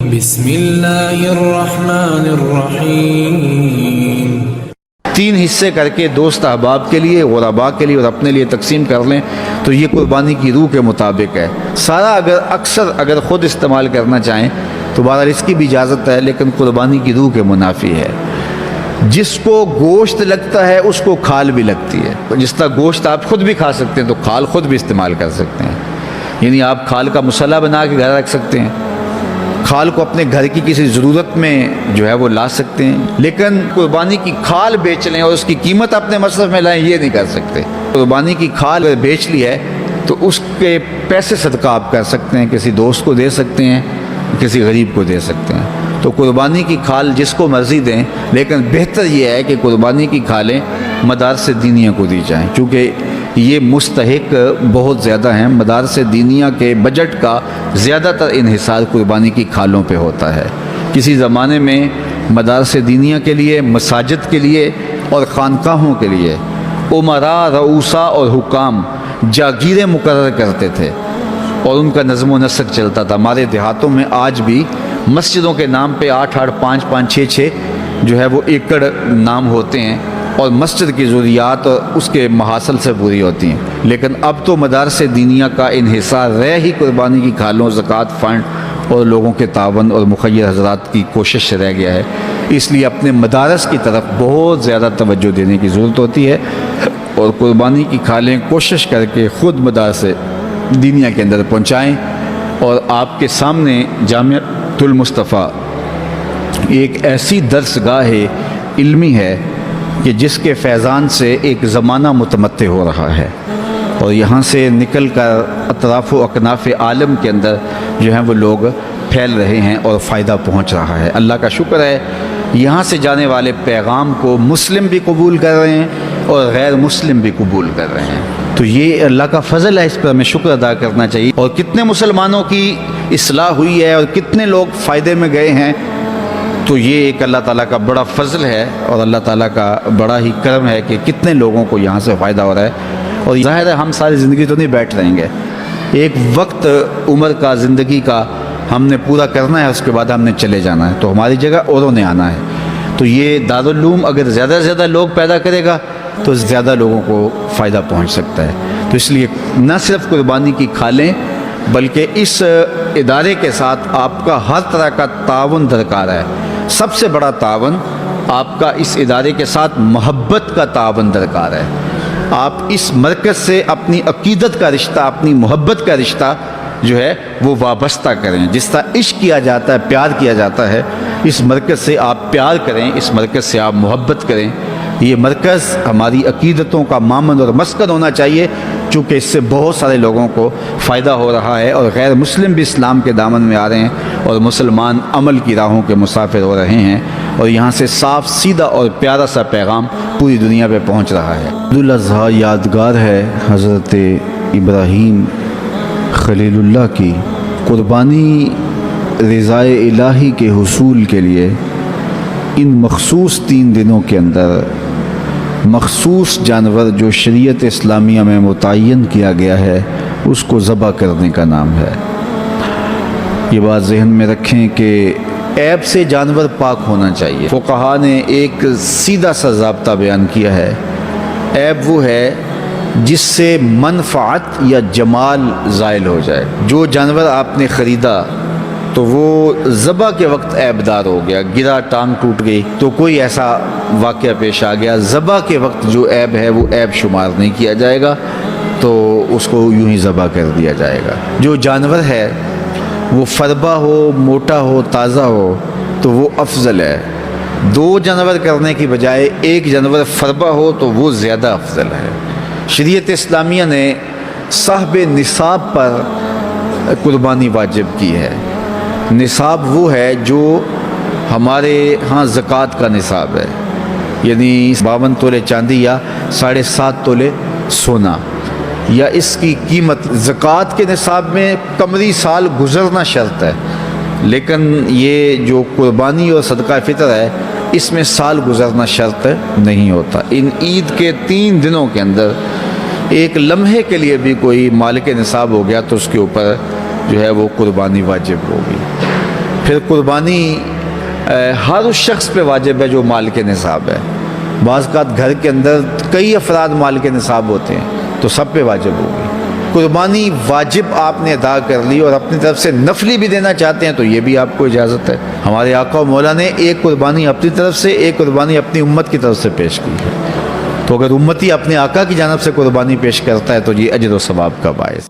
بسم اللہ الرحمن الرحیم۔ تین حصے کر کے دوست احباب کے لیے، غرباء کے لیے اور اپنے لیے تقسیم کر لیں تو یہ قربانی کی روح کے مطابق ہے۔ سارا اگر خود استعمال کرنا چاہیں تو بہرحال اس کی بھی اجازت ہے، لیکن قربانی کی روح کے منافی ہے۔ جس کو گوشت لگتا ہے اس کو کھال بھی لگتی ہے۔ جس طرح گوشت آپ خود بھی کھا سکتے ہیں تو کھال خود بھی استعمال کر سکتے ہیں، یعنی آپ کھال کا مسلح بنا کے گھر رکھ سکتے ہیں، کھال کو اپنے گھر کی کسی ضرورت میں جو ہے وہ لا سکتے ہیں، لیکن قربانی کی کھال بیچ لیں اور اس کی قیمت اپنے مصرف میں لائیں، یہ نہیں کر سکتے۔ قربانی کی کھال اگر بیچ لی ہے تو اس کے پیسے صدقہ آپ کر سکتے ہیں، کسی دوست کو دے سکتے ہیں، کسی غریب کو دے سکتے ہیں۔ تو قربانی کی کھال جس کو مرضی دیں، لیکن بہتر یہ ہے کہ قربانی کی کھالیں مدارس دینیہ کو دی جائیں، چونکہ یہ مستحق بہت زیادہ ہیں۔ مدارس دینیہ کے بجٹ کا زیادہ تر انحصار قربانی کی کھالوں پہ ہوتا ہے۔ کسی زمانے میں مدارس دینیہ کے لیے، مساجد کے لیے اور خانقاہوں کے لیے امراء، رؤساء اور حکام جاگیریں مقرر کرتے تھے اور ان کا نظم و نسق چلتا تھا۔ ہمارے دیہاتوں میں آج بھی مسجدوں کے نام پہ 8-8، 5-5، 6-6 جو ہے وہ ایکڑ نام ہوتے ہیں اور مسجد کی ضروریات اور اس کے محاصل سے پوری ہوتی ہیں، لیکن اب تو مدارس دینیہ کا انحصار رہ ہی قربانی کی کھالوں، زکوٰۃ فنڈ اور لوگوں کے تعاون اور مخیر حضرات کی کوشش سے رہ گیا ہے۔ اس لیے اپنے مدارس کی طرف بہت زیادہ توجہ دینے کی ضرورت ہوتی ہے اور قربانی کی کھالیں کوشش کر کے خود مدارس دینیہ کے اندر پہنچائیں۔ اور آپ کے سامنے جامعۃ المصطفیٰ ایک ایسی درسگاہ علمی ہے کہ جس کے فیضان سے ایک زمانہ متمتع ہو رہا ہے اور یہاں سے نکل کر اطراف و اکناف عالم کے اندر جو ہیں وہ لوگ پھیل رہے ہیں اور فائدہ پہنچ رہا ہے۔ اللہ کا شکر ہے، یہاں سے جانے والے پیغام کو مسلم بھی قبول کر رہے ہیں اور غیر مسلم بھی قبول کر رہے ہیں، تو یہ اللہ کا فضل ہے، اس پر ہمیں شکر ادا کرنا چاہیے۔ اور کتنے مسلمانوں کی اصلاح ہوئی ہے اور کتنے لوگ فائدے میں گئے ہیں، تو یہ ایک اللہ تعالیٰ کا بڑا فضل ہے اور اللہ تعالیٰ کا بڑا ہی کرم ہے کہ کتنے لوگوں کو یہاں سے فائدہ ہو رہا ہے۔ اور ظاہر ہے ہم ساری زندگی تو نہیں بیٹھ رہیں گے، ایک وقت عمر کا، زندگی کا ہم نے پورا کرنا ہے، اس کے بعد ہم نے چلے جانا ہے، تو ہماری جگہ اوروں نے آنا ہے۔ تو یہ دارالعلوم اگر زیادہ سے زیادہ لوگ پیدا کرے گا تو زیادہ لوگوں کو فائدہ پہنچ سکتا ہے۔ تو اس لیے نہ صرف قربانی کی کھالیں بلکہ اس ادارے کے ساتھ آپ کا ہر طرح کا تعاون درکار ہے۔ سب سے بڑا تعاون آپ کا اس ادارے کے ساتھ محبت کا تعاون درکار ہے۔ آپ اس مرکز سے اپنی عقیدت کا رشتہ، اپنی محبت کا رشتہ جو ہے وہ وابستہ کریں۔ جس طرح عشق کیا جاتا ہے، پیار کیا جاتا ہے، اس مرکز سے آپ پیار کریں، اس مرکز سے آپ محبت کریں۔ یہ مرکز ہماری عقیدتوں کا مامن اور مسکن ہونا چاہیے، چونکہ اس سے بہت سارے لوگوں کو فائدہ ہو رہا ہے اور غیر مسلم بھی اسلام کے دامن میں آ رہے ہیں اور مسلمان عمل کی راہوں کے مسافر ہو رہے ہیں، اور یہاں سے صاف سیدھا اور پیارا سا پیغام پوری دنیا پہ پہنچ رہا ہے۔ عید الاضحیٰ یادگار ہے حضرت ابراہیم خلیل اللہ کی۔ قربانی رضائے الہی کے حصول کے لیے ان مخصوص 3 دنوں کے اندر مخصوص جانور جو شریعت اسلامیہ میں متعین کیا گیا ہے اس کو ذبح کرنے کا نام ہے۔ یہ بات ذہن میں رکھیں کہ عیب سے جانور پاک ہونا چاہیے۔ فقہا نے ایک سیدھا سا ضابطہ بیان کیا ہے، عیب وہ ہے جس سے منفعت یا جمال زائل ہو جائے۔ جو جانور آپ نے خریدا تو وہ ذبح کے وقت عیب دار ہو گیا، گرا، ٹانگ ٹوٹ گئی تو کوئی ایسا واقعہ پیش آ گیا، ذبح کے وقت جو عیب ہے وہ عیب شمار نہیں کیا جائے گا، تو اس کو یوں ہی ذبح کر دیا جائے گا۔ جو جانور ہے وہ فربا ہو، موٹا ہو، تازہ ہو تو وہ افضل ہے۔ 2 جانور کرنے کی بجائے 1 جانور فربا ہو تو وہ زیادہ افضل ہے۔ شریعت اسلامیہ نے صاحب نصاب پر قربانی واجب کی ہے۔ نصاب وہ ہے جو ہمارے ہاں زکوٰۃ کا نصاب ہے، یعنی 52 تولے چاندی یا 7.5 تولے سونا، یا اس کی قیمت۔ زکوٰۃ کے نصاب میں قمری سال گزرنا شرط ہے، لیکن یہ جو قربانی اور صدقہ فطر ہے اس میں سال گزرنا شرط نہیں ہوتا۔ ان عید کے 3 دنوں کے اندر ایک لمحے کے لیے بھی کوئی مالک نصاب ہو گیا تو اس کے اوپر جو ہے وہ قربانی واجب ہوگی۔ پھر قربانی ہر اس شخص پہ واجب ہے جو مال کے نصاب ہے. بعض اوقات گھر کے اندر کئی افراد مال کے نصاب ہوتے ہیں تو سب پہ واجب ہوگی. قربانی واجب آپ نے ادا کر لی اور اپنی طرف سے نفلی بھی دینا چاہتے ہیں تو یہ بھی آپ کو اجازت ہے. ہمارے آقا و مولا نے ایک قربانی اپنی طرف سے ایک قربانی اپنی امت کی طرف سے پیش کی ہے. تو اگر امتی اپنے آقا کی جانب سے قربانی پیش کرتا ہے تو یہ اجر و ثواب کا باعث.